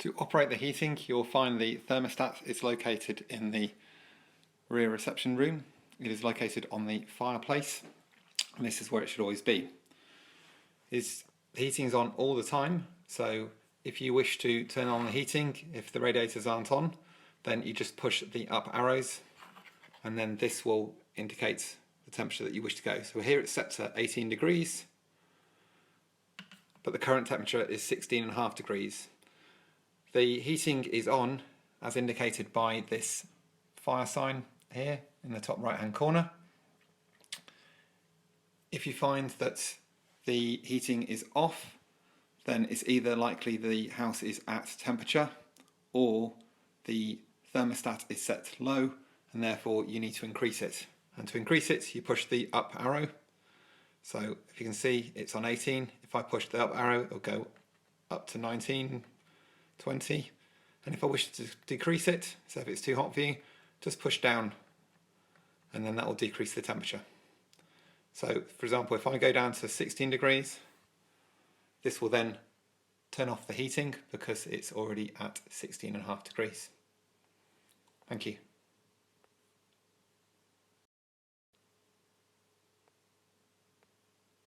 To operate the heating, you'll find the thermostat is located in the rear reception room. It is located on the fireplace, and this is where it should always be. The heating is on all the time, so if you wish to turn on the heating, if the radiators aren't on, then you just push the up arrows, and then this will indicate the temperature that you wish to go. So here it's set to 18 degrees, but the current temperature is 16.5 degrees. The heating is on as indicated by this fire sign here in the top right hand corner. If you find that the heating is off, then it's either likely the house is at temperature or the thermostat is set low and therefore you need to increase it. And to increase it, you push the up arrow. So if you can see, it's on 18. If I push the up arrow, it'll go up to 19, 20. And if I wish to decrease it, so if it's too hot for you, just push down and then that will decrease the temperature. So for example, if I go down to 16 degrees, this will then turn off the heating because it's already at 16.5 degrees. Thank you.